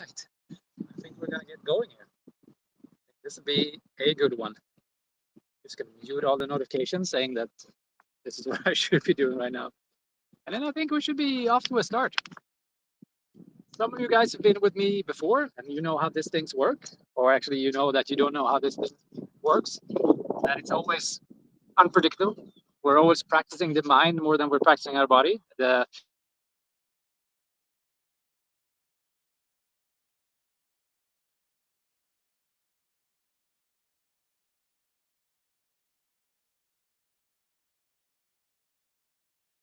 right. I think we're gonna get going here. This will be a good one. Just gonna mute all the notifications saying that this is what I should be doing right now. And then I think we should be off to a start. Some of you guys have been with me before and you know how these things work, or actually you know that you don't know how this thing works, that it's always unpredictable. We're always practicing the mind more than we're practicing our body. The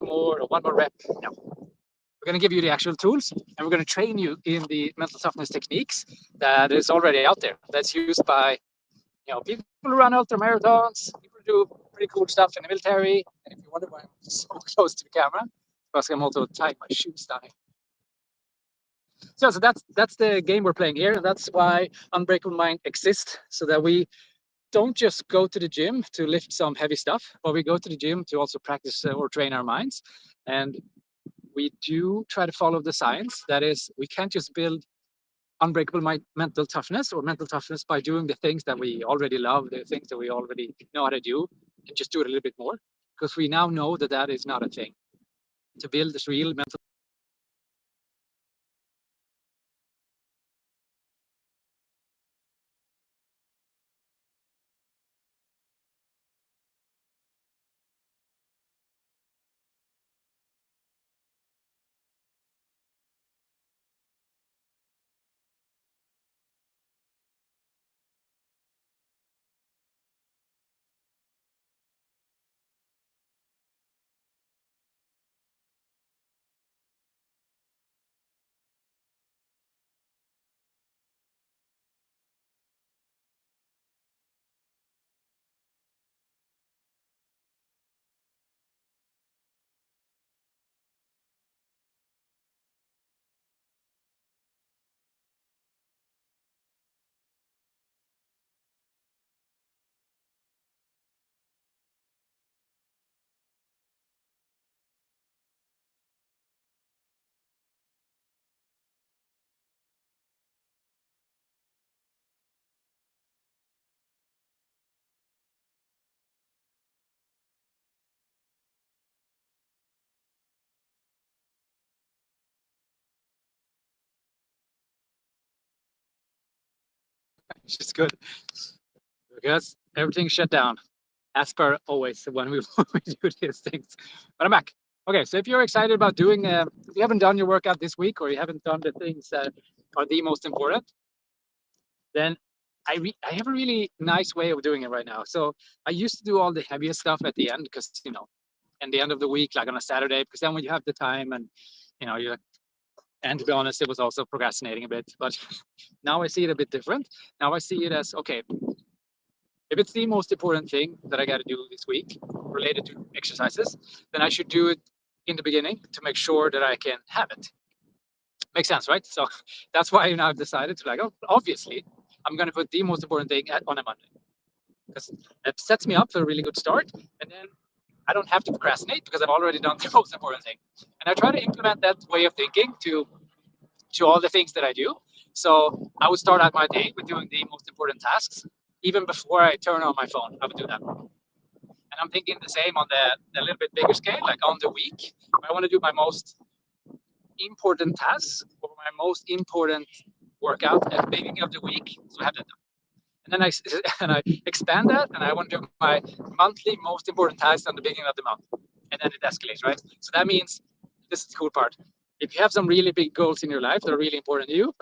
more, one more rep. No. We're going to give you the actual tools and we're going to train you in the mental toughness techniques that is already out there. That's used by people who run ultra marathons, people who do pretty cool stuff in the military. And if you wonder why I'm so close to the camera, because I'm also tying my shoes down here. So that's the game we're playing here. That's why Unbreakable Mind exists, so that we don't just go to the gym to lift some heavy stuff, but we go to the gym to also practice or train our minds. And we do try to follow the science. That is, we can't just build unbreakable mental toughness or mental toughness by doing the things that we already love, the things that we already know how to do, and just do it a little bit more. Because we now know that that is not a thing. To build this real mental which is good because everything's shut down as per always when we, when we do these things. But I'm back. Okay, so if you're excited about doing, if you haven't done your workout this week or you haven't done the things that are the most important, then I have a really nice way of doing it right now. So I used to do all the heaviest stuff at the end because, in the end of the week, like on a Saturday, because then when you have the time and, you and to be honest, it was also procrastinating a bit. But now I see it a bit different. Now I see it as, okay, if it's the most important thing that I got to do this week related to exercises, then I should do it in the beginning to make sure that I can have it. Makes sense, right? So that's why I've decided to oh, obviously, I'm going to put the most important thing on a Monday because it sets me up for a really good start. And then I don't have to procrastinate because I've already done the most important thing. And I try to implement that way of thinking to all the things that I do. So I would start out my day with doing the most important tasks. Even before I turn on my phone, I would do that. And I'm thinking the same on the little bit bigger scale, like on the week. I want to do my most important tasks or my most important workout at the beginning of the week. So I have that done. And then I expand that, and I want to do my monthly most important tasks at the beginning of the month. And then it escalates, right? So that means this is the cool part. If you have some really big goals in your life that are really important to you,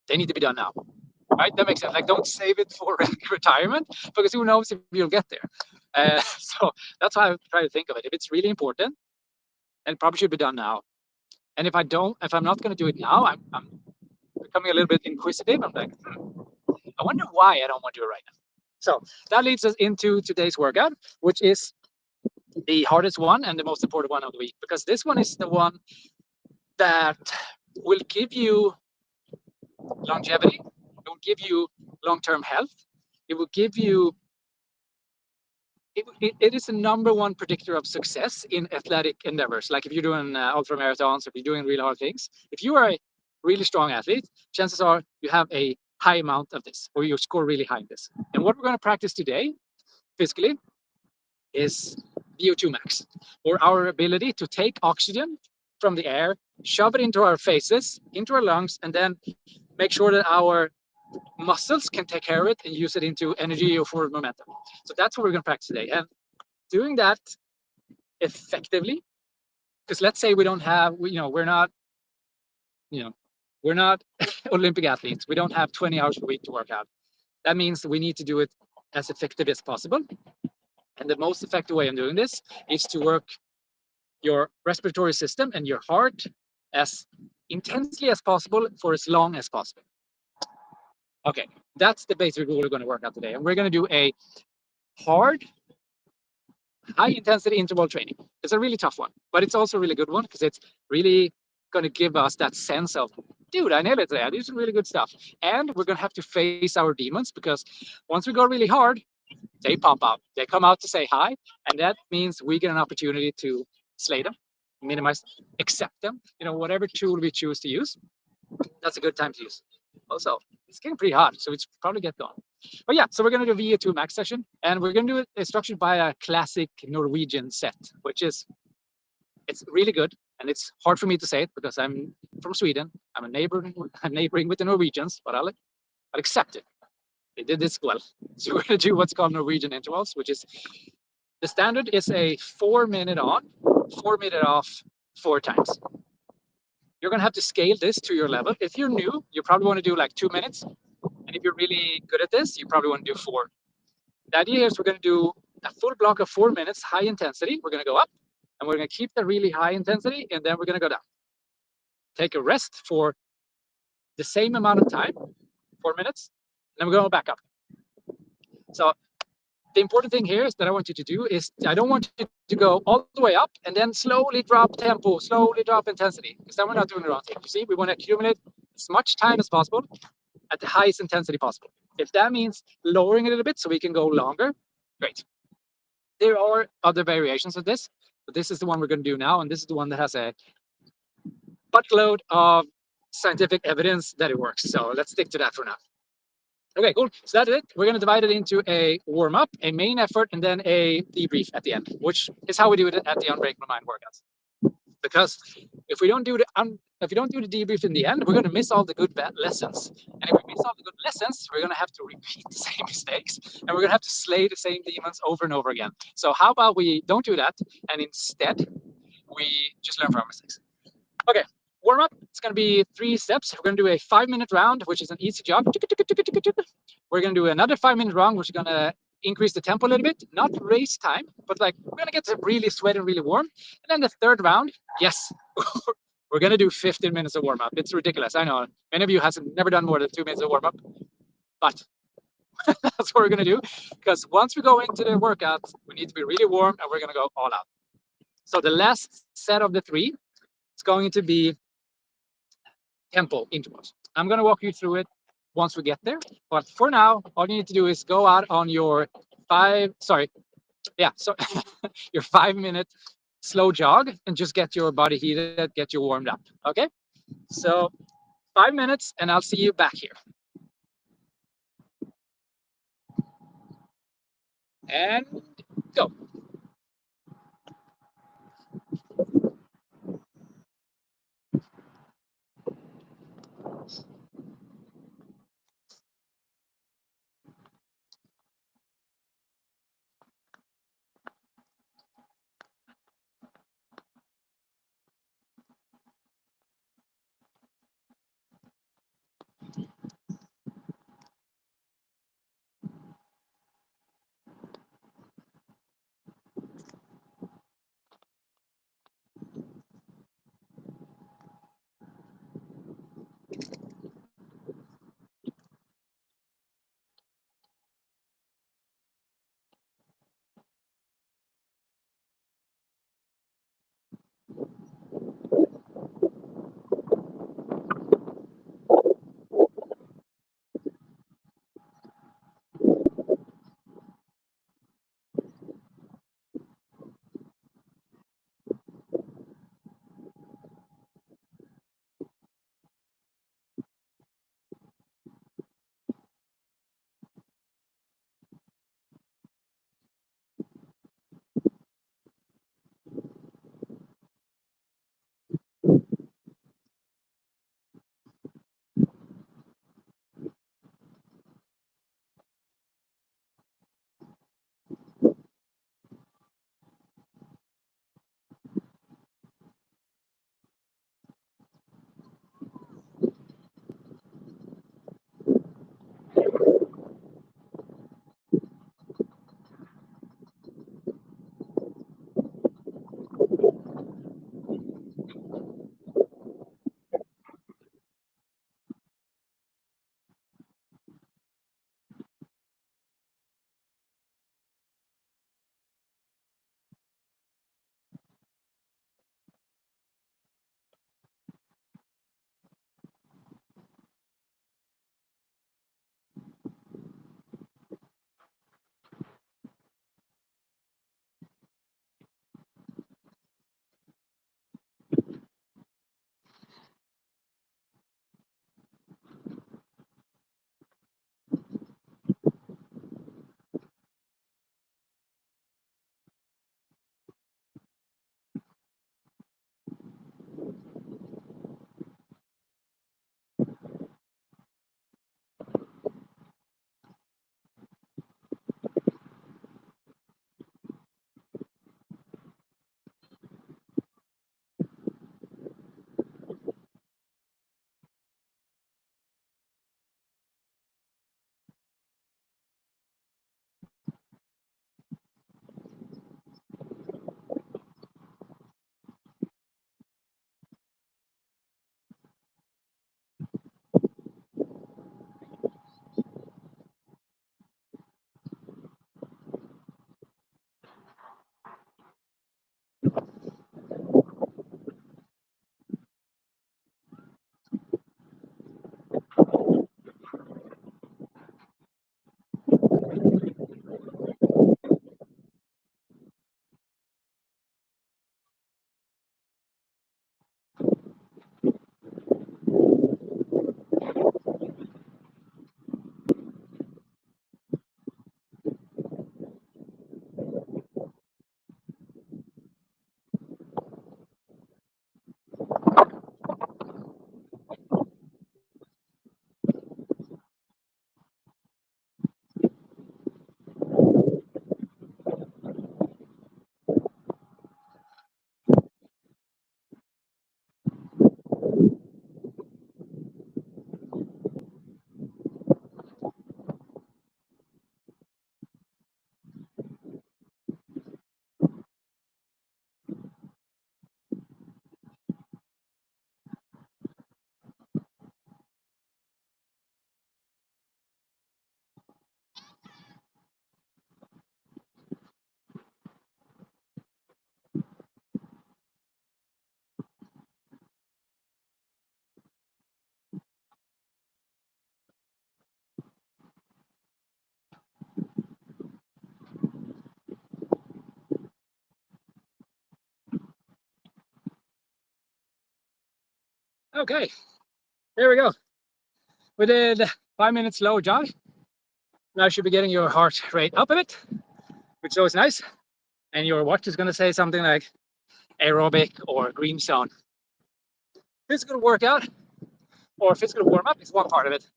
they need to be done now. Right? That makes sense. Like, don't save it for retirement because who knows if you'll get there. So that's why I try to think of it. If it's really important, then it probably should be done now. And if I'm not going to do it now, I'm becoming a little bit inquisitive. I'm like, I wonder why I don't want to do it right now. So that leads us into today's workout, which is the hardest one and the most important one of the week, because this one is the one that will give you longevity. It will give you long-term health. It will give you it is the number one predictor of success in athletic endeavors. Like if you're doing ultra marathons, if you're doing really hard things, if you are a really strong athlete, chances are you have a high amount of this, or you score really high in this. And what we're going to practice today, physically, is VO2 max, or our ability to take oxygen from the air, shove it into our faces, into our lungs, and then make sure that our muscles can take care of it and use it into energy or forward momentum. So that's what we're going to practice today. And doing that effectively, because let's say we don't have, we're not, we're not Olympic athletes. We don't have 20 hours a week to work out. That means we need to do it as effective as possible. And the most effective way of doing this is to work your respiratory system and your heart as intensely as possible for as long as possible. Okay, that's the basic rule we're going to work out today. And we're going to do a hard, high intensity interval training. It's a really tough one, but it's also a really good one because it's really going to give us that sense of, dude, I nailed it today. I did some really good stuff. And we're going to have to face our demons, because once we go really hard, they pop out. They come out to say hi. And that means we get an opportunity to slay them, minimize, accept them, whatever tool we choose to use. That's a good time to use. Also, it's getting pretty hot, so it's probably get going. But yeah, so we're going to do a VO2 max session, and we're going to do it structured by a classic Norwegian set, which is, it's really good. And it's hard for me to say it because I'm from Sweden. I'm neighboring with the Norwegians, but I'll accept it. They did this well. So we're going to do what's called Norwegian intervals, which is, the standard is a 4-minute on, 4-minute off, 4 times. You're going to have to scale this to your level. If you're new, you probably want to do like 2 minutes. And if you're really good at this, you probably want to do 4. The idea is we're going to do a full block of 4 minutes, high intensity. We're going to go up, and we're going to keep the really high intensity, and then we're going to go down. Take a rest for the same amount of time, 4 minutes, and then we're going back up. So the important thing here is that I want you to do is, I don't want you to go all the way up and then slowly drop tempo, slowly drop intensity, because then we're not doing the wrong thing. You see, we want to accumulate as much time as possible at the highest intensity possible. If that means lowering it a little bit so we can go longer, great. There are other variations of this, but this is the one we're going to do now, and this is the one that has a buttload of scientific evidence that it works. So let's stick to that for now. Okay, cool. So that's it. We're going to divide it into a warm-up, a main effort, and then a debrief at the end, which is how we do it at the Unbreakable Mind workouts. Because if we don't do the debrief in the end, we're going to miss all the good lessons. And if we miss all the good lessons, we're going to have to repeat the same mistakes, and we're going to have to slay the same demons over and over again. So how about we don't do that, and instead we just learn from our mistakes. Okay. Warm up, it's going to be 3 steps. We're going to do a 5-minute round, which is an easy jog. We're going to do another 5-minute round, which is going to increase the tempo a little bit, not race time, but like we're going to get to really sweat and really warm. And then the third round, yes, we're going to do 15 minutes of warm up. It's ridiculous. I know many of you have never done more than 2 minutes of warm up, but that's what we're going to do, because once we go into the workout, we need to be really warm, and we're going to go all out. So the last set of the 3 is going to be tempo intervals. I'm going to walk you through it once we get there. But for now, all you need to do is go out on your your 5-minute slow jog and just get your body heated, get you warmed up. Okay? So 5 minutes, and I'll see you back here. And go. Okay, there we go. We did 5 minutes slow jog. Now you should be getting your heart rate up a bit, which is always nice. And your watch is going to say something like aerobic or green zone. Physical workout or physical warm up is one part of it.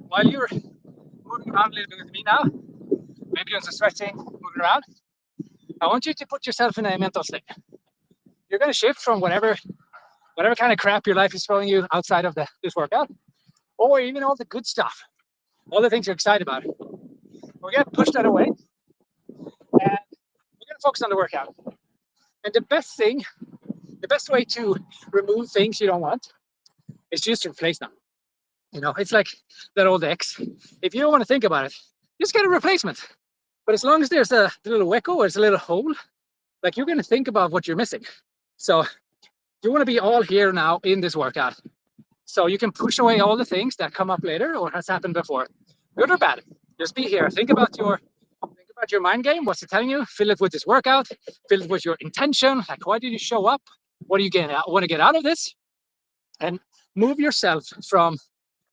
While you're moving around a little bit with me now, maybe doing some stretching, moving around, I want you to put yourself in a mental state. You're going to shift from whatever kind of crap your life is throwing you outside of this workout, or even all the good stuff, all the things you're excited about. We're going to push that away, and we're going to focus on the workout. And the best way to remove things you don't want is just to replace them. You know, it's like that old ex. If you don't want to think about it, just get a replacement. But as long as there's a little echo or it's a little hole, like you're going to think about what you're missing. So you want to be all here now in this workout. So you can push away all the things that come up later or has happened before. Good or bad, just be here. Think about your mind game. What's it telling you? Fill it with this workout. Fill it with your intention. Like, why did you show up? What do you want to get out of this? And move yourself from,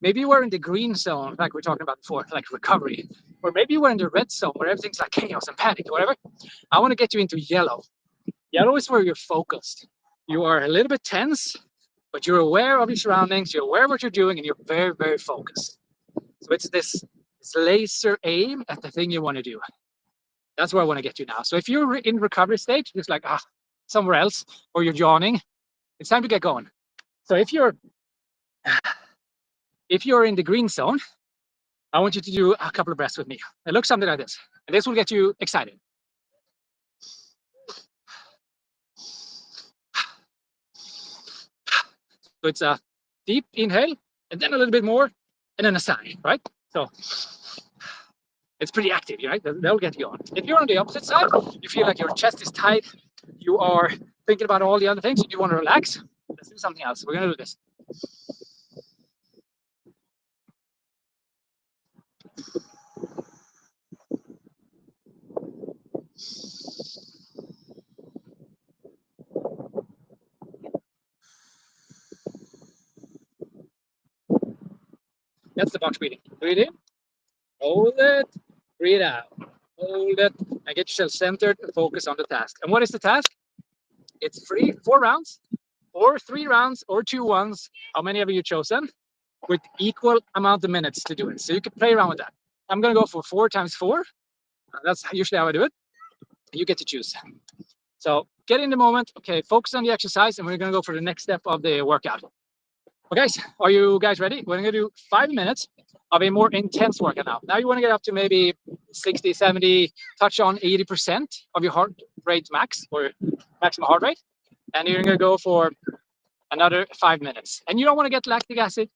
maybe you were in the green zone, like we were talking about before, like recovery. Or maybe you were in the red zone where everything's like chaos and panic or whatever. I want to get you into yellow. Yellow is where you're focused. You are a little bit tense, but you're aware of your surroundings, you're aware of what you're doing, and you're very, very focused. So it's this laser aim at the thing you want to do. That's where I want to get you now. So if you're in recovery stage, just like somewhere else, or you're yawning, it's time to get going. So if you're in the green zone, I want you to do a couple of breaths with me. It looks something like this, and this will get you excited. So it's a deep inhale, and then a little bit more, and then a sigh, right? So it's pretty active, right? That'll get you going. If you're on the opposite side, you feel like your chest is tight, you are thinking about all the other things, and you want to relax, let's do something else. We're going to do this. That's the box breathing. Breathe in, hold it, breathe out, hold it, and get yourself centered and focus on the task. And what is the task? It's 4 rounds, or 3 rounds, or 2 ones. How many have you chosen? With equal amount of minutes to do it. So you can play around with that. I'm going to go for 4 times 4. That's usually how I do it. You get to choose. So get in the moment. Okay, focus on the exercise, and we're going to go for the next step of the workout. Okay, guys, are you guys ready? We're going to do 5 minutes of a more intense workout now. Now you want to get up to maybe 60, 70, touch on 80% of your heart rate max, or maximum heart rate. And you're going to go for another 5 minutes. And you don't want to get lactic acid.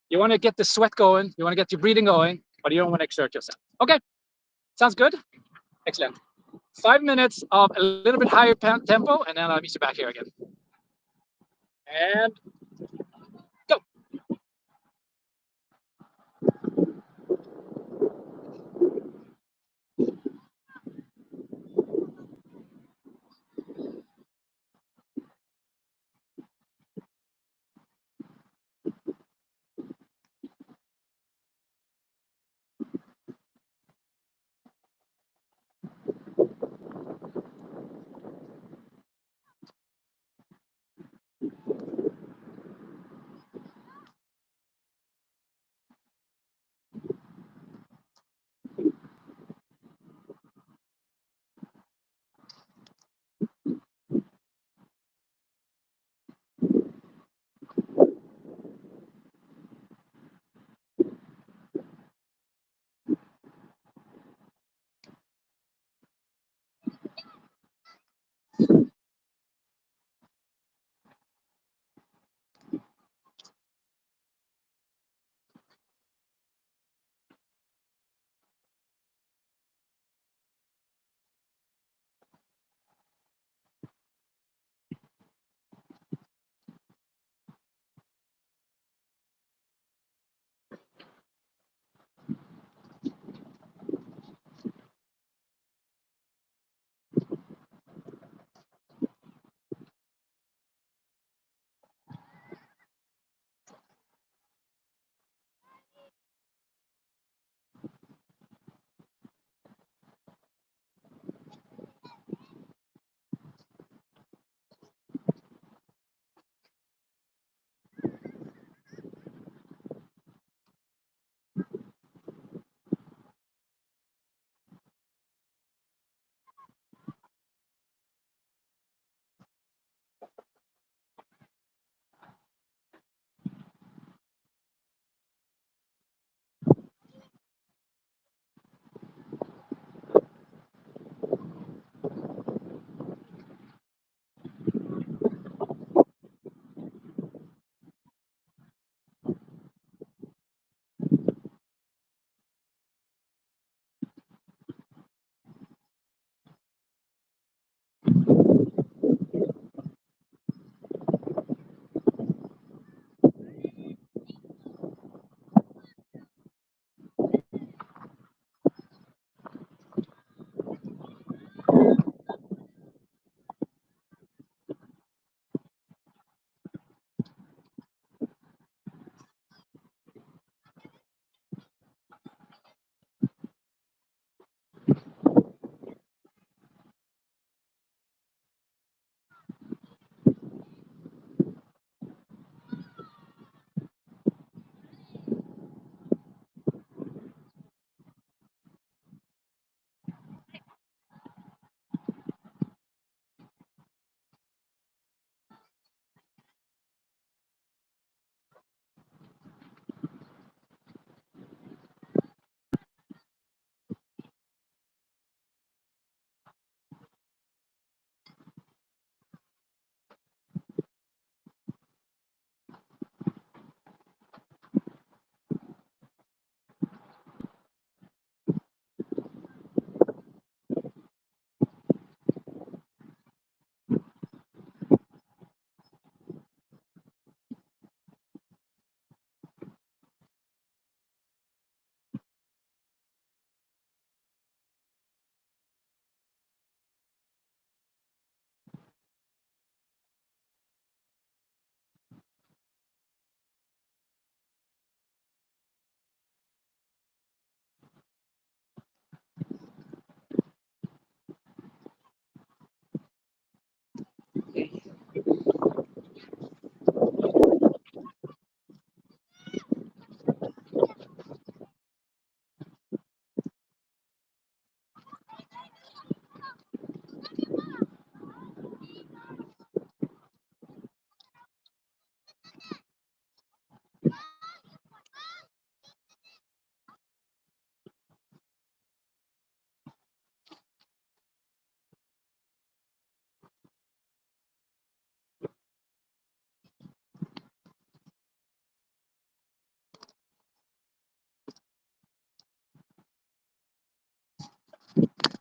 You want to get the sweat going. You want to get your breathing going, but you don't want to exert yourself. Okay, sounds good? Excellent. 5 minutes of a little bit higher tempo, and then I'll meet you back here again. And go.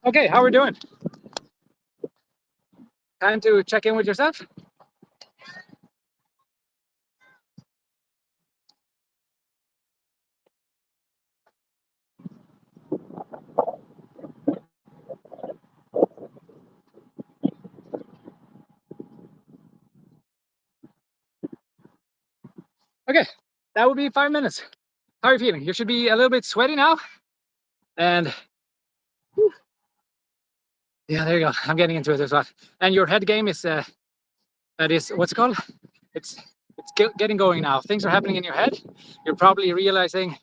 Okay, how are we doing? Time to check in with yourself? Okay, that would be 5 minutes. How are you feeling? You should be a little bit sweaty now. And yeah, there you go. I'm getting into it as well. And your head game is that is what's it called? It's getting going now. Things are happening in your head. You're probably realizing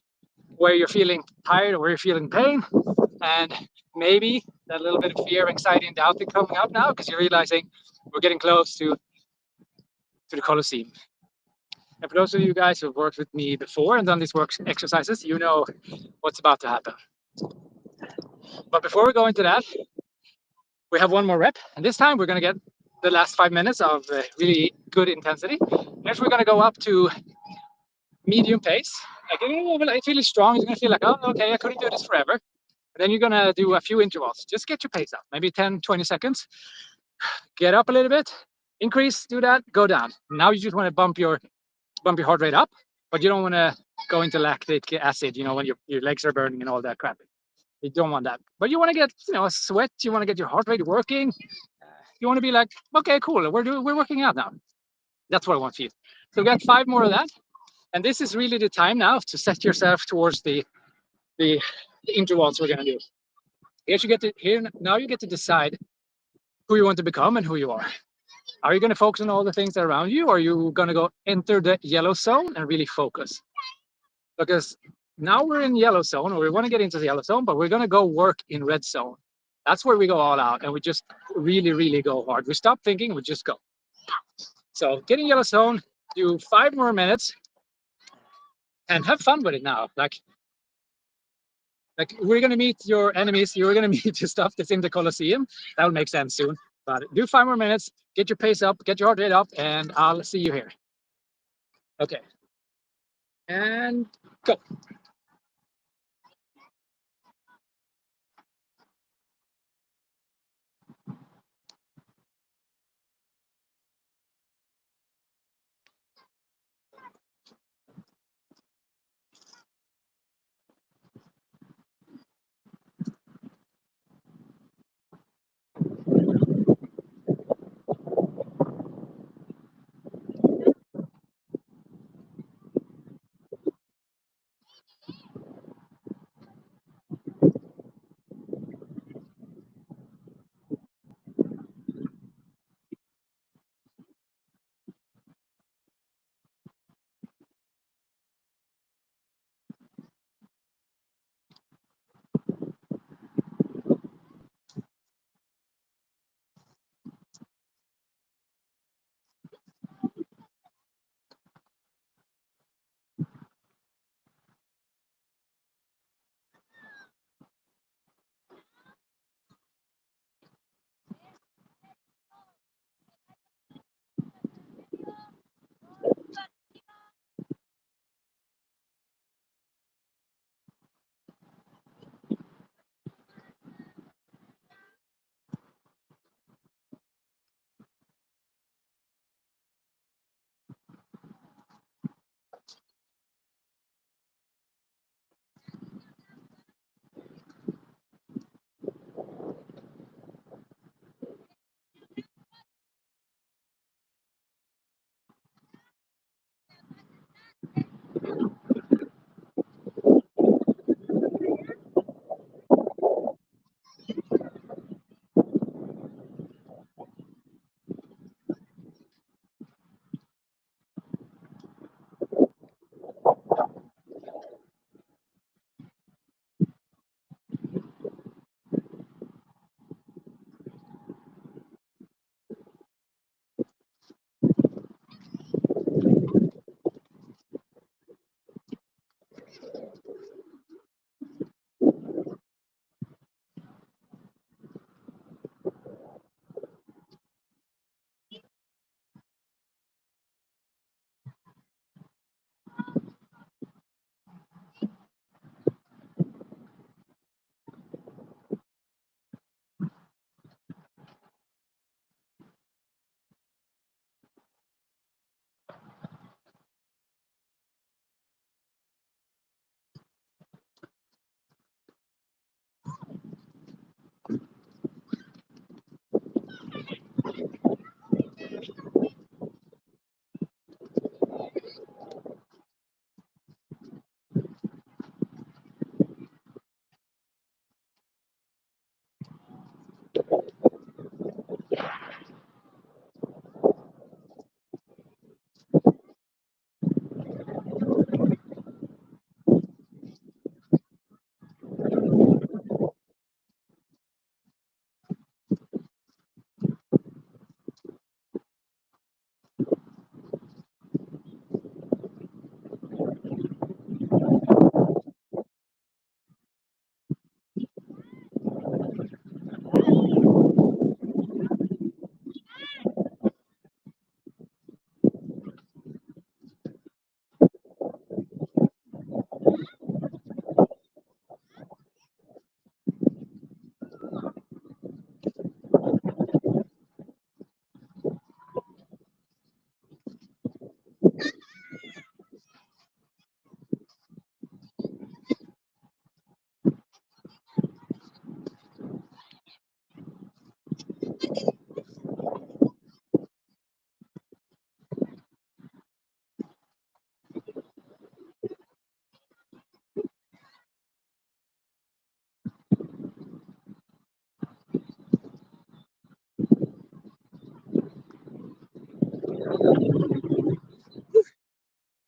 where you're feeling tired or where you're feeling pain, and maybe that little bit of fear, anxiety, and doubt is coming up now because you're realizing we're getting close to the Colosseum. And for those of you guys who have worked with me before and done these work exercises, you know what's about to happen. But before we go into that, we have one more rep, and this time we're going to get the last 5 minutes of really good intensity. Next, we're going to go up to medium pace. Like it's really strong. You're going to feel like, oh, okay, I couldn't do this forever. And then you're going to do a few intervals. Just get your pace up, maybe 10, 20 seconds. Get up a little bit, increase, do that, go down. Now you just want to bump your heart rate up, but you don't want to go into lactic acid, when your legs are burning and all that crap. You don't want that. But you want to get, a sweat. You want to get your heart rate working. You want to be like, okay, cool. We're working out now. That's what I want for you. So get 5 more of that. And this is really the time now to set yourself towards the intervals we're going to do. Now you get to decide who you want to become and who you are. Are you going to focus on all the things around you, or are you going to go enter the yellow zone and really focus? Because now we're in yellow zone, or we want to get into the yellow zone, but we're going to go work in red zone. That's where we go all out, and we just really, really go hard. We stop thinking, we just go. So get in yellow zone, do 5 more minutes, and have fun with it now. Like we're going to meet your enemies, you're going to meet your stuff that's in the Colosseum. That will make sense soon. But do 5 more minutes, get your pace up, get your heart rate up, and I'll see you here. Okay. And go.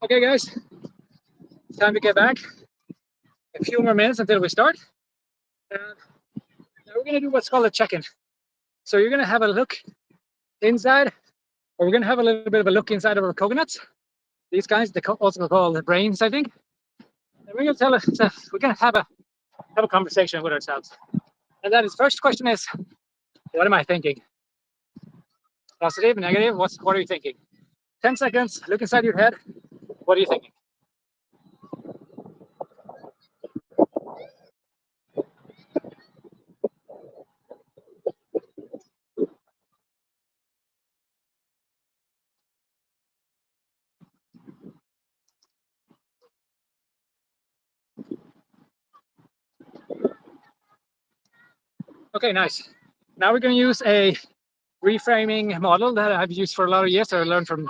Okay, guys, it's time to get back. A few more minutes until we start. And now we're going to do what's called a check-in. So you're going to have a look inside, or we're going to have a little bit of a look inside of our coconuts. These guys, they also called the brains, I think. And we're going to we're going to have a conversation with ourselves. And that is, first question is, what am I thinking? Positive, negative, what are you thinking? 10 seconds, look inside your head. What are you thinking? Okay, nice. Now we're going to use a reframing model that I've used for a lot of years that I learned from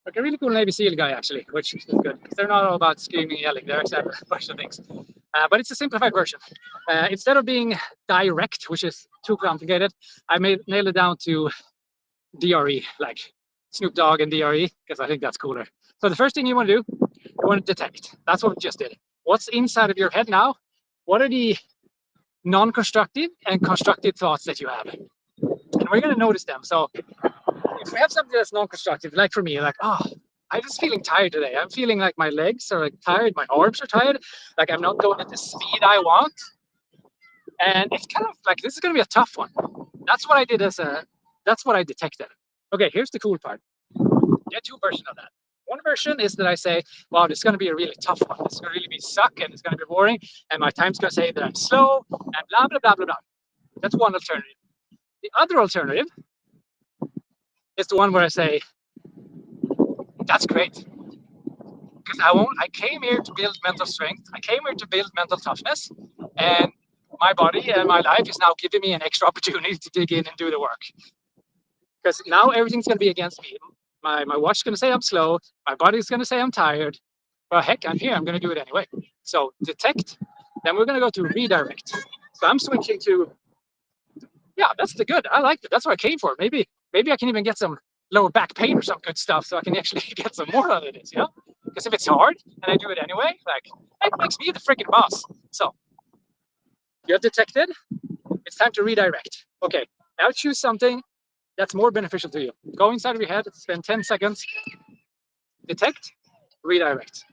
like a really cool Navy SEAL guy, actually, which is good because they're not all about screaming and yelling. They're actually a bunch of things. But it's a simplified version. Instead of being direct, which is too complicated, I nailed it down to DRE, like Snoop Dogg and DRE, because I think that's cooler. So the first thing you want to do, you want to detect. That's what we just did. What's inside of your head now? What are the non-constructive and constructive thoughts that you have? And we're going to notice them. So if we have something that's non-constructive, like for me, like, oh, I'm just feeling tired today. I'm feeling like my legs are like tired, my arms are tired, like I'm not going at the speed I want. And it's kind of like, this is going to be a tough one. That's what I did that's what I detected. Okay, here's the cool part. There are two versions of that. One version is that I say, wow, this is going to be a really tough one. It's going to really be suck and it's going to be boring. And my time's going to say that I'm slow and blah, blah, blah, blah, blah. That's one alternative. The other alternative is the one where I say, that's great. Because I came here to build mental strength. I came here to build mental toughness. And my body and my life is now giving me an extra opportunity to dig in and do the work. Because now everything's going to be against me. My watch is going to say I'm slow. My body's going to say I'm tired. Well, heck, I'm here. I'm going to do it anyway. So detect. Then we're going to go to redirect. So I'm switching to, yeah, that's the good. I like it. That's what I came for. Maybe I can even get some lower back pain or some good stuff so I can actually get some more out of this, you know? Because if it's hard and I do it anyway, like, that makes me the freaking boss. So you have detected. It's time to redirect. Okay, now choose something that's more beneficial to you. Go inside of your head, spend 10 seconds, detect, redirect.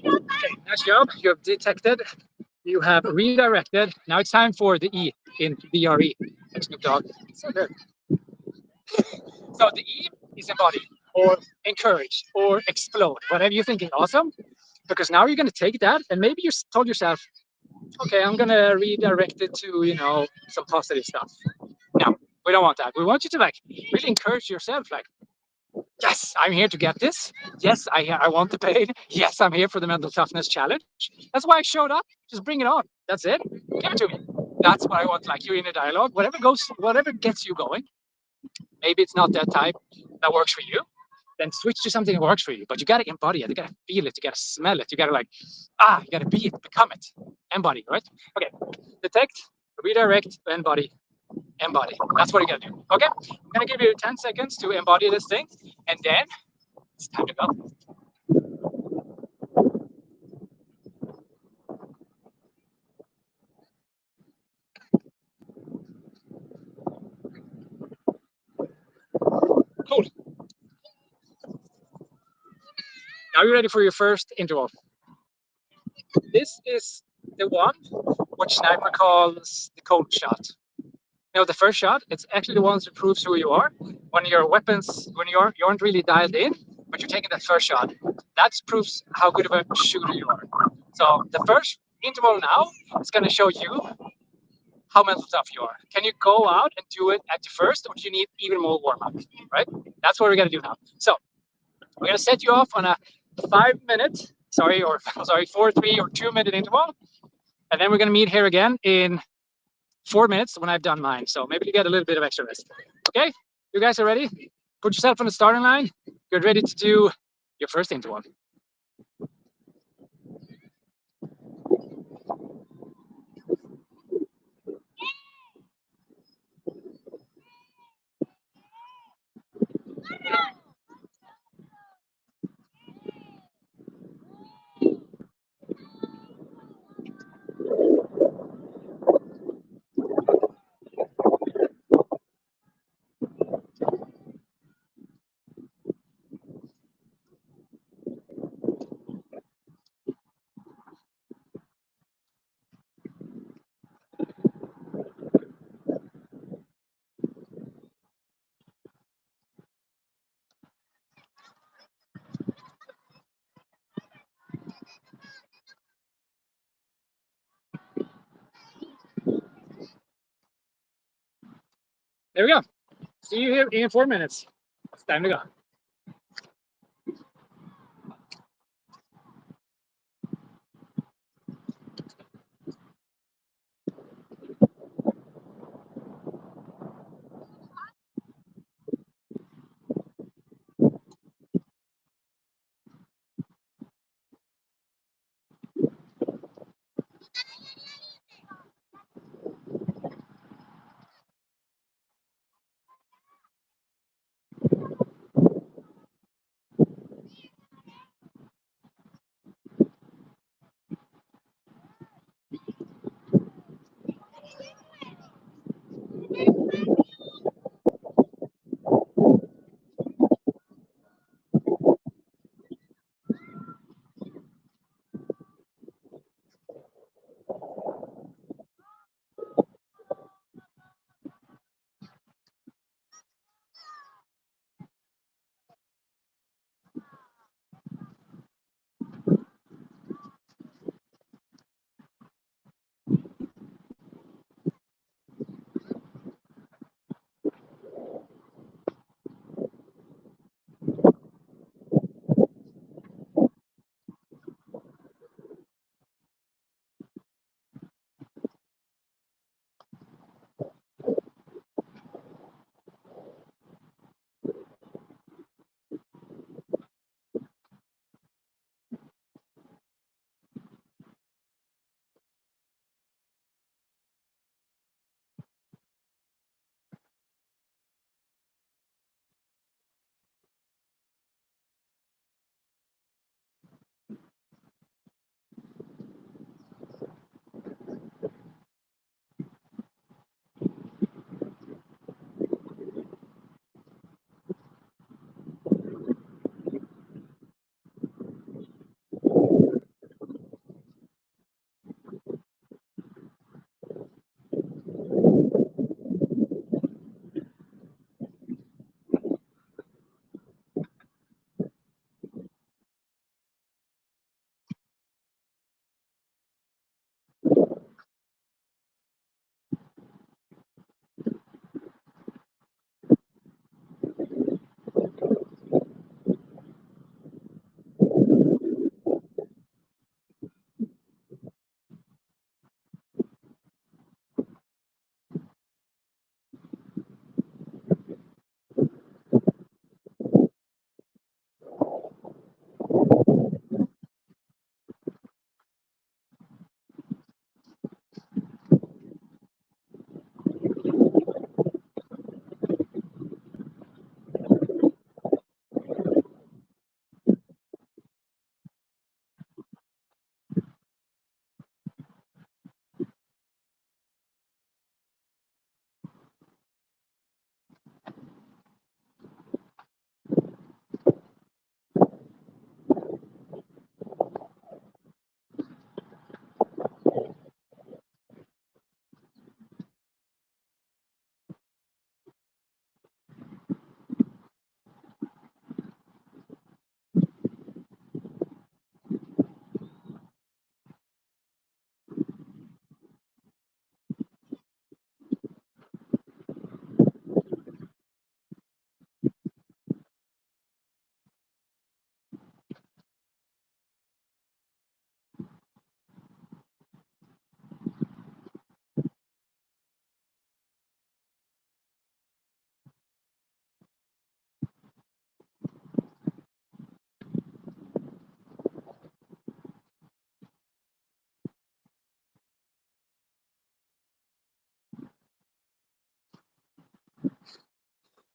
Okay, nice job. You have detected, you have redirected. Now it's time for the E in DRE. Snoop Dogg. So good. So the E is embody or encourage or explode, whatever you're thinking. Awesome. Because now you're going to take that and maybe you told yourself, okay, I'm going to redirect it to, you know, some positive stuff. No, we don't want that. We want you to like really encourage yourself, like, yes, I'm here to get this. Yes, I want the pain. Yes, I'm here for the mental toughness challenge. That's why I showed up. Just bring it on. That's it. Give it to me. That's what I want. Like you're in a dialogue. Whatever gets you going. Maybe it's not that type that works for you. Then switch to something that works for you. But you gotta embody it. You gotta feel it. You gotta smell it. You gotta like, you gotta be it, become it. Embody, right? Okay. Detect, redirect, embody. Embody. That's what you gotta do. Okay? I'm gonna give you 10 seconds to embody this thing, and then it's time to go. Cool. Now you're ready for your first interval. This is the one which Sniper calls the cold shot. You know, the first shot, it's actually the one that proves who you are. When your weapons, when you aren't really dialed in, but you're taking that first shot, that proves how good of a shooter you are. So the first interval now is going to show you how mental tough you are. Can you go out and do it at the first, or do you need even more warm up? Right? That's what we're going to do now. So we're going to set you off on a 4, 3, or 2 minute interval, and then we're going to meet here again in 4 minutes when I've done mine. So maybe you get a little bit of extra rest. Okay, you guys are ready? Put yourself on the starting line. Get ready to do your first interval. There we go. See you here in 4 minutes. It's time to go.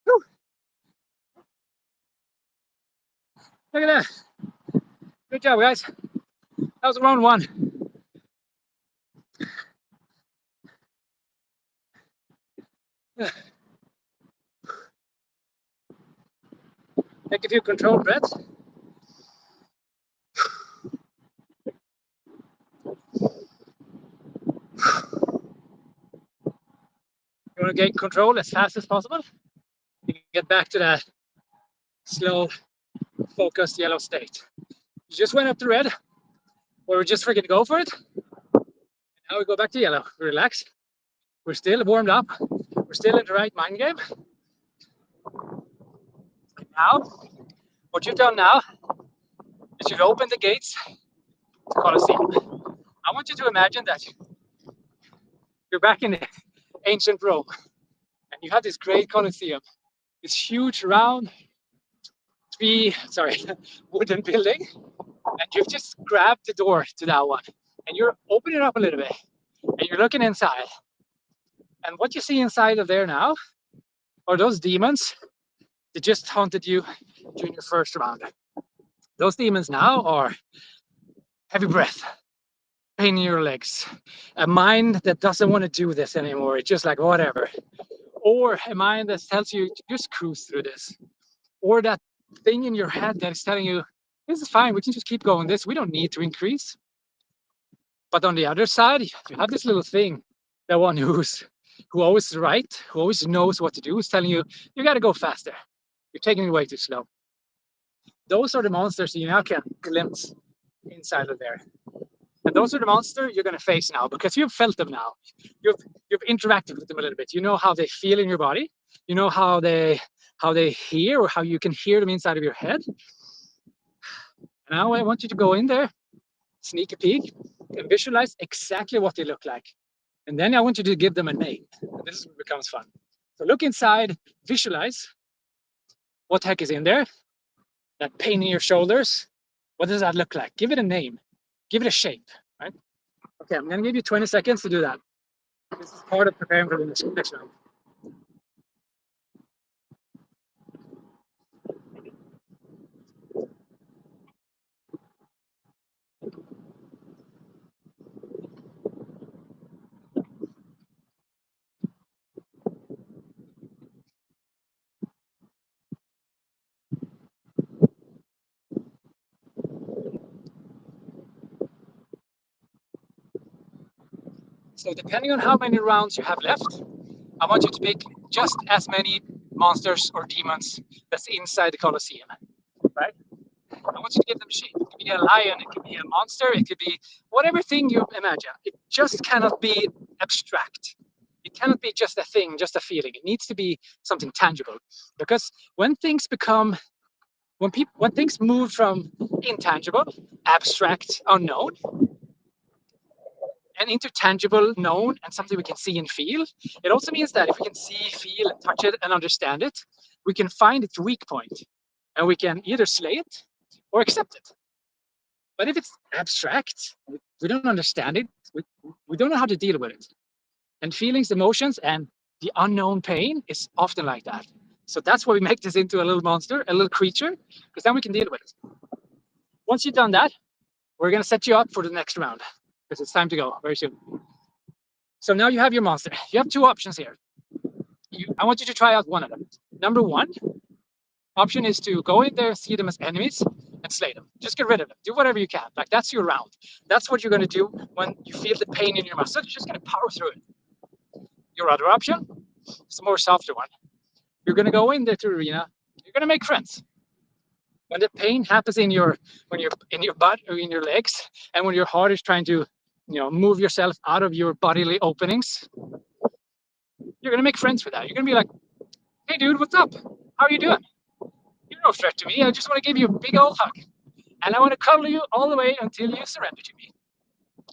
Woo. Look at that. Good job, guys. That was round one. Take a few controlled breaths. You want to gain control as fast as possible. You can get back to that slow, focused yellow state. You just went up to red, or we're just freaking go for it. And now we go back to yellow. Relax. We're still warmed up. We're still in the right mind game. And now, what you've done now is you've opened the gates to Colosseum. I want you to imagine that you're back in ancient Rome, and you have this great Colosseum, this huge round wooden building, and you've just grabbed the door to that one, and you're opening it up a little bit, and you're looking inside. And what you see inside of there now are those demons that just haunted you during your first round. Those demons now are heavy breath, pain in your legs, a mind that doesn't want to do this anymore. It's just like whatever. Or a mind that tells you to just cruise through this. Or that thing in your head that is telling you, this is fine, we can just keep going this, we don't need to increase. But on the other side, you have this little thing, the one who always is right, who always knows what to do, is telling you, you got to go faster. You're taking it way too slow. Those are the monsters you now can glimpse inside of there. And those are the monsters you're going to face now, because you've felt them now. You've interacted with them a little bit. You know how they feel in your body. You know how they hear, or how you can hear them inside of your head. Now I want you to go in there, sneak a peek, and visualize exactly what they look like. And then I want you to give them a name. And this is what becomes fun. So look inside, visualize what the heck is in there. That pain in your shoulders, what does that look like? Give it a name. Give it a shape, right? Okay, I'm gonna give you 20 seconds to do that. This is part of preparing for the next round. So depending on how many rounds you have left, I want you to pick just as many monsters or demons that's inside the Colosseum, right? I want you to give them shape. It could be a lion, it could be a monster, it could be whatever thing you imagine. It just cannot be abstract. It cannot be just a thing, just a feeling. It needs to be something tangible. Because when things become, when things move from intangible, abstract, unknown, and into tangible, known, and something we can see and feel, it also means that if we can see, feel, and touch it and understand it, we can find its weak point, and we can either slay it or accept it. But if it's abstract, we don't understand it, we don't know how to deal with it. And feelings, emotions, and the unknown pain is often like that. So that's why we make this into a little monster, a little creature, because then we can deal with it. Once you've done that, we're going to set you up for the next round, because it's time to go very soon. So now you have your monster. You have two options here. I want you to try out one of them. Number one option is to go in there, see them as enemies, and slay them. Just get rid of them. Do whatever you can. Like, that's your round. That's what you're going to do when you feel the pain in your muscle. You're just going to power through it. Your other option is a more softer one. You're going to go in there to the arena. You're going to make friends. When the pain happens when you're in your butt or in your legs, and when your heart is trying to, move yourself out of your bodily openings, you're gonna make friends with that. You're gonna be like, "Hey, dude, what's up? How are you doing? You're no threat to me. I just want to give you a big old hug, and I want to cuddle you all the way until you surrender to me."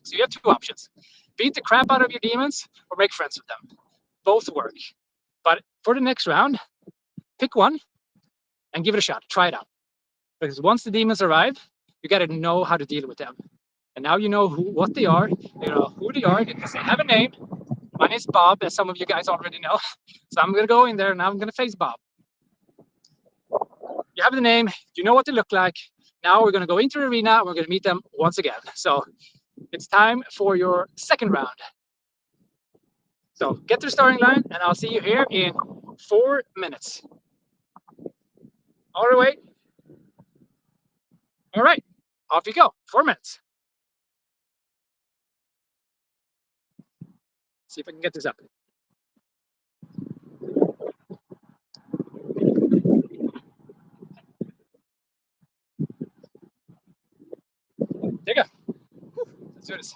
So you have two options: beat the crap out of your demons or make friends with them. Both work. But for the next round, pick one and give it a shot. Try it out. Because once the demons arrive, you got to know how to deal with them. And now you know what they are, you know who they are, because they have a name, My name's Bob, as some of you guys already know. So I'm gonna go in there and I'm gonna face Bob. You have the name, you know what they look like. Now we're gonna go into the arena, we're gonna meet them once again. So it's time for your second round. So get to the starting line and I'll see you here in 4 minutes. All right. All right, off you go. 4 minutes. See if I can get this up. There you go. Let's do this.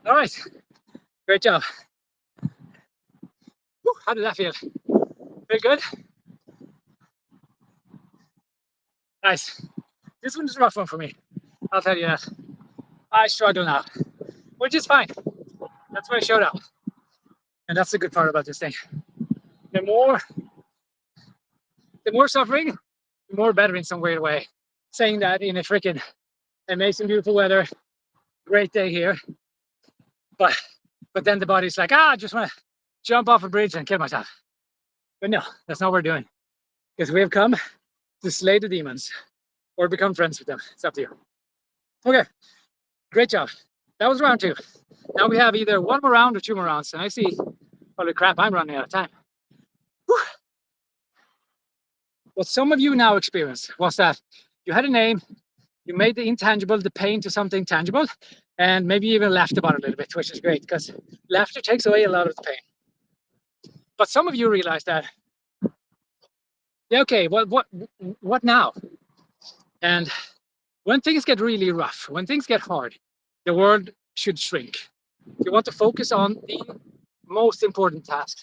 All right, great job. Whew, how did that feel? Feel good? Nice. This one's a rough one for me. I'll tell you that. I struggle now, which is fine. That's why I showed up. And that's the good part about this thing. The more, the more suffering, the more better in some weird way. Saying that in a freaking amazing, beautiful weather, great day here. But then the body's like, I just want to jump off a bridge and kill myself. But no, that's not what we're doing. Because we have come to slay the demons or become friends with them. It's up to you. Okay, great job. That was round 2. Now we have either one more round or 2 more rounds. And I see, holy crap, I'm running out of time. Whew. What some of you now experienced was that you had a name, you made the intangible, the pain to something tangible, and maybe even laughed about it a little bit, which is great because laughter takes away a lot of the pain. But some of you realized that, yeah, okay, what now? And when things get really rough, when things get hard, the world should shrink. You want to focus on the most important task.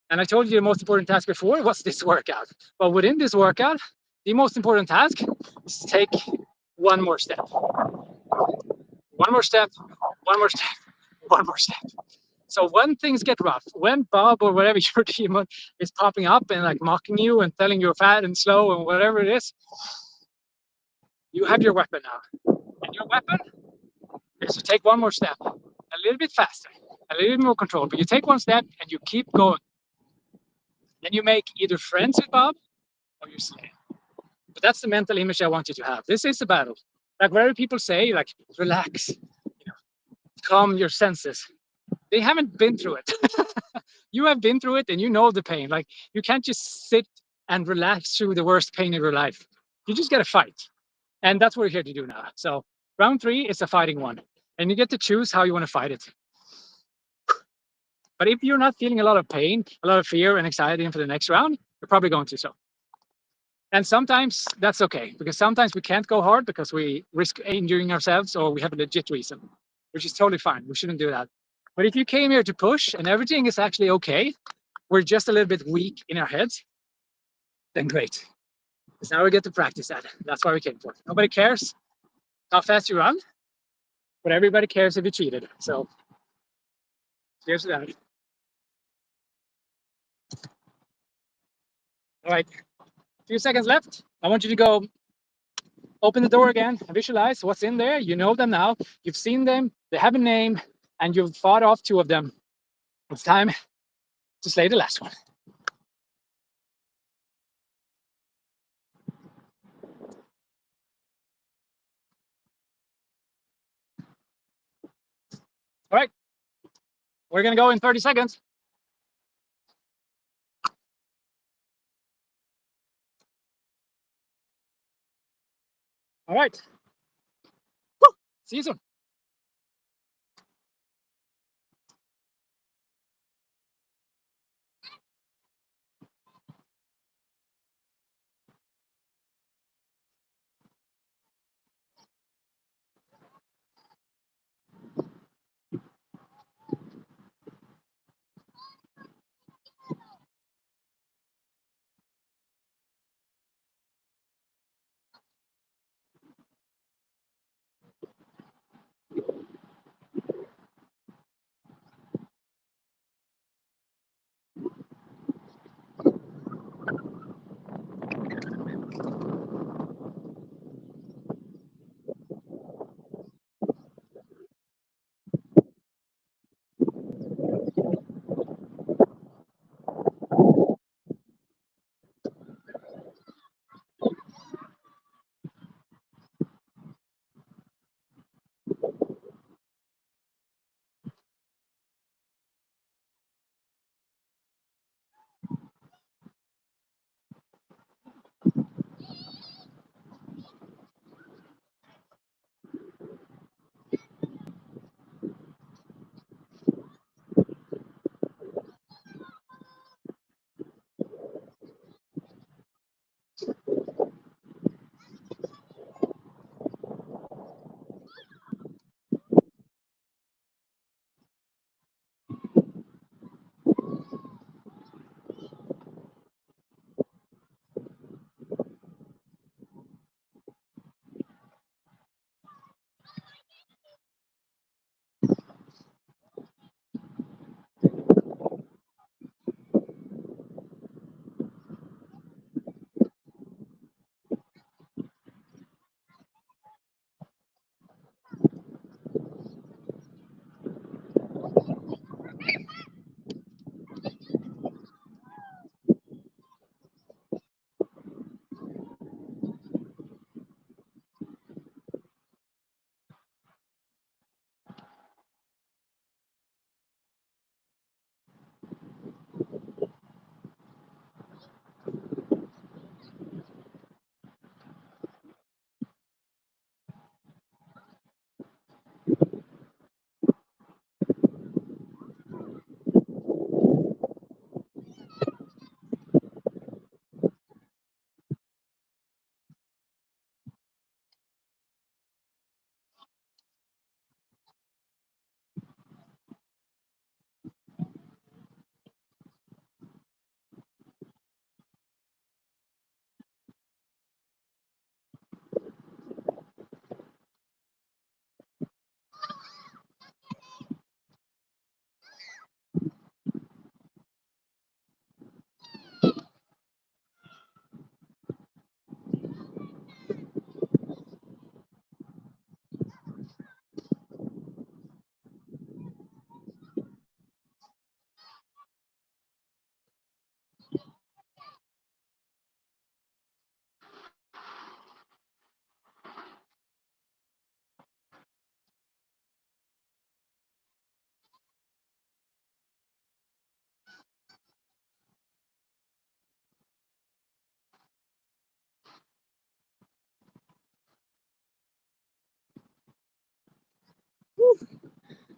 And I told you the most important task before was this workout. But within this workout, the most important task is to take one more step. One more step, one more step, one more step. So when things get rough, when Bob or whatever your demon is popping up and like mocking you and telling you're fat and slow and whatever it is, you have your weapon now. And your weapon is to take one more step, a little bit faster, a little bit more control. But you take one step and you keep going. Then you make either friends with Bob or you slay him. But that's the mental image I want you to have. This is a battle. Like wherever people say, like, relax, calm your senses. They haven't been through it. You have been through it and you know the pain. Like you can't just sit and relax through the worst pain of your life. You just gotta fight. And that's what we're here to do now. So round 3 is a fighting one. And you get to choose how you want to fight it. But if you're not feeling a lot of pain, a lot of fear and anxiety for the next round, you're probably going to so. And sometimes that's okay, because sometimes we can't go hard because we risk injuring ourselves or we have a legit reason, which is totally fine. We shouldn't do that. But if you came here to push and everything is actually okay, we're just a little bit weak in our heads, then great. Because now we get to practice that. That's why we came for. Nobody cares how fast you run, but everybody cares if you cheated. So here's that. All right, a few seconds left. I want you to go open the door again, visualize what's in there. You know them now. You've seen them. They have a name, and you've fought off 2 of them. It's time to slay the last one. All right, we're gonna go in 30 seconds. All right. Woo! See you soon.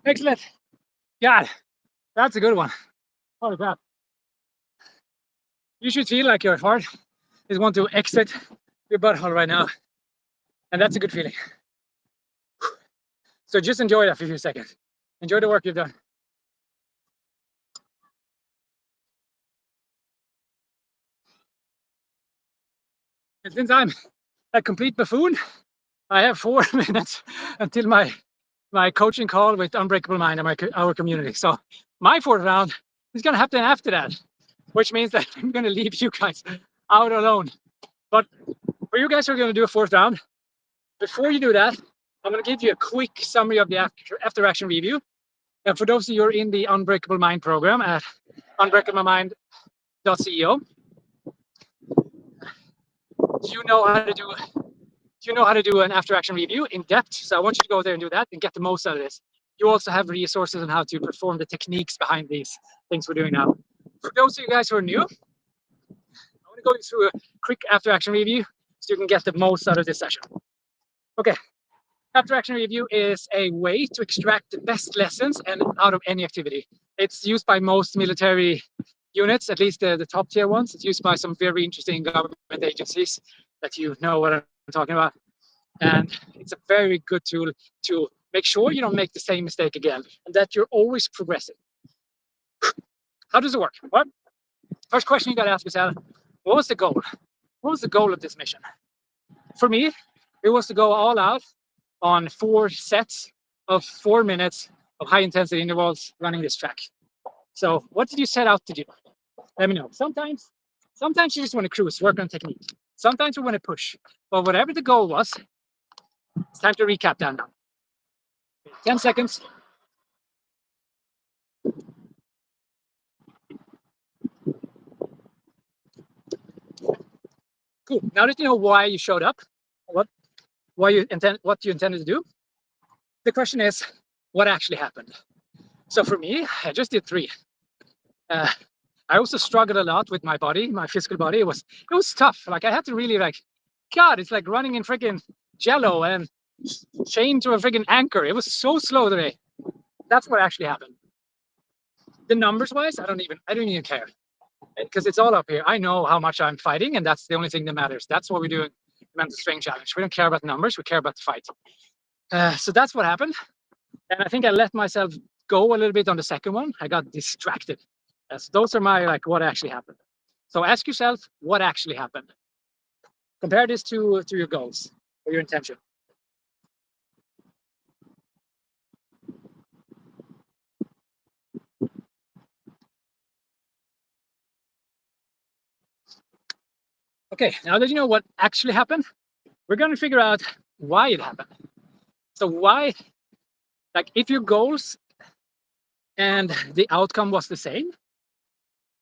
Excellent. God, that's a good one. Holy crap. You should feel like your heart is want to exit your butthole right now. And that's a good feeling. So just enjoy that for a few seconds. Enjoy the work you've done. And since I'm a complete buffoon, I have 4 minutes until my coaching call with Unbreakable Mind and our community. So my fourth round is going to happen after that, which means that I'm going to leave you guys out alone. But for you guys who are going to do a fourth round, before you do that, I'm going to give you a quick summary of the after action review. And for those of you who are in the Unbreakable Mind program at unbreakablemindceo, you know how to do an after action review in depth. So I want you to go there and do that and get the most out of this. You also have resources on how to perform the techniques behind these things we're doing now. For those of you guys who are new, I want to go through a quick after action review so you can get the most out of this session. Okay, after action review is a way to extract the best lessons and out of any activity. It's used by most military units, at least the top tier ones. It's used by some very interesting government agencies that you know what I'm talking about. And it's a very good tool to make sure you don't make the same mistake again and that you're always progressing. How does it work? Well, first question you got to ask yourself, what was the goal? What was the goal of this mission? For me, it was to go all out on 4 sets of 4 minutes of high intensity intervals running this track. So what did you set out to do? Let me know. Sometimes you just want to cruise, work on technique. Sometimes you want to push. But whatever the goal was, it's time to recap that now. 10 seconds. Cool. Now that you know why you showed up, what you intended to do, the question is, what actually happened? So for me, I just did 3. I also struggled a lot with my body, my physical body. It was tough. Like I had to really God, it's like running in freaking jello and chained to a freaking anchor. It was so slow today. That's what actually happened. The numbers wise, I don't even care because it's all up here. I know how much I'm fighting, and that's the only thing that matters. That's what we do in mental strength challenge. We don't care about the numbers. We care about the fight. So that's what happened. And I think I let myself go a little bit on the second one. I got distracted. So those are my what actually happened. So ask yourself what actually happened. Compare this to your goals or your intention. Okay, now that you know what actually happened, we're going to figure out why it happened. So why, if your goals and the outcome was the same,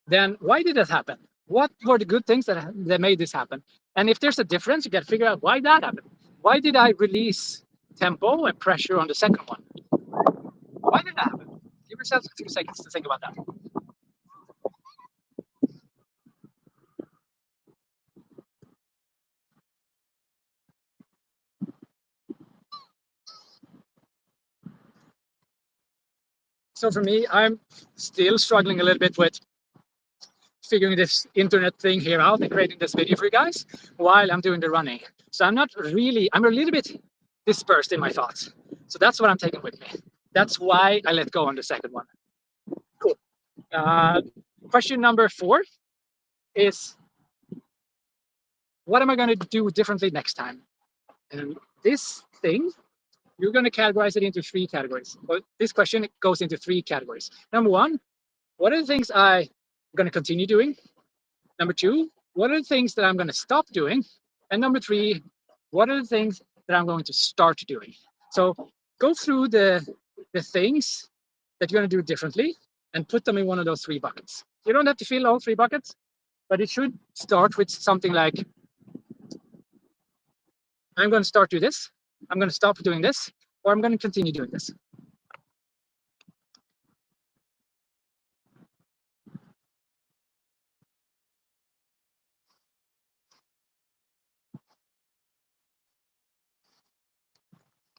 then why did that happen? What were the good things that made this happen? And if there's a difference, you got to figure out why that happened. Why did I release tempo and pressure on the second one? Why did that happen? Give yourself a few seconds to think about that. So for me, I'm still struggling a little bit with figuring this internet thing here out and creating this video for you guys while I'm doing the running. So I'm a little bit dispersed in my thoughts. So that's what I'm taking with me. That's why I let go on the second one. Cool. Question number 4 is, what am I going to do differently next time? And this thing, you're going to categorize it into 3 categories. But this question goes into 3 categories. Number 1, what are the things I'm going to continue doing? Number 2, what are the things that I'm going to stop doing? And number 3, what are the things that I'm going to start doing? So go through the things that you're going to do differently and put them in one of those 3 buckets. You don't have to fill all 3 buckets, but it should start with something like, I'm going to start do this, I'm going to stop doing this, or I'm going to continue doing this.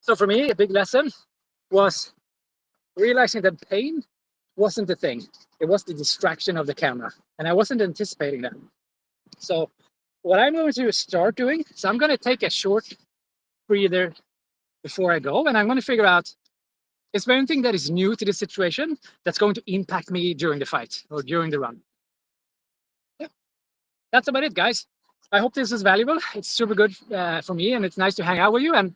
So for me, a big lesson was realizing that pain wasn't the thing. It was the distraction of the camera. And I wasn't anticipating that. So what I'm going to start doing is I'm going to take a short breather before I go, and I'm going to figure out, is there anything that is new to this situation that's going to impact me during the fight or during the run? Yeah, that's about it, guys. I hope this is valuable. It's super good for me, and it's nice to hang out with you. And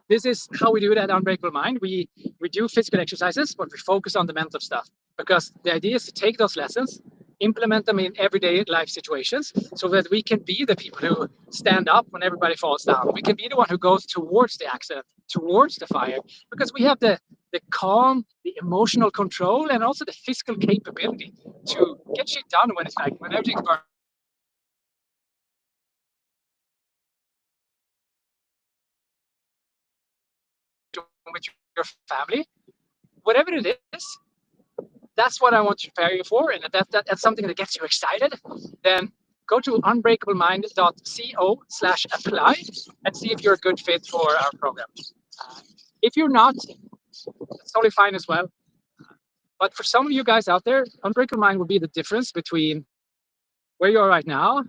this is how we do it at Unbreakable Mind. We do physical exercises, but we focus on the mental stuff, because the idea is to take those lessons, implement them in everyday life situations, so that we can be the people who stand up when everybody falls down. We can be the one who goes towards the accident, towards the fire, because we have the calm, the emotional control, and also the physical capability to get shit done when it's like when everything's burning with your family, whatever it is. That's what I want to prepare you for, and that's something that gets you excited, then go to unbreakablemindco/apply and see if you're a good fit for our program. If you're not, that's totally fine as well. But for some of you guys out there, Unbreakable Mind will be the difference between where you are right now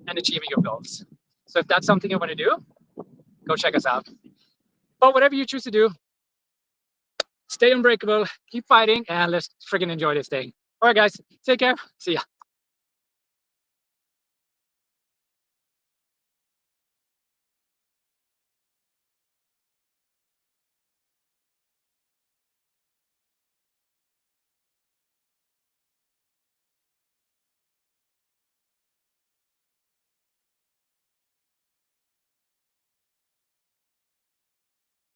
and achieving your goals. So if that's something you want to do, go check us out. But whatever you choose to do, stay unbreakable, keep fighting, and let's friggin' enjoy this thing. All right, guys, take care. See ya.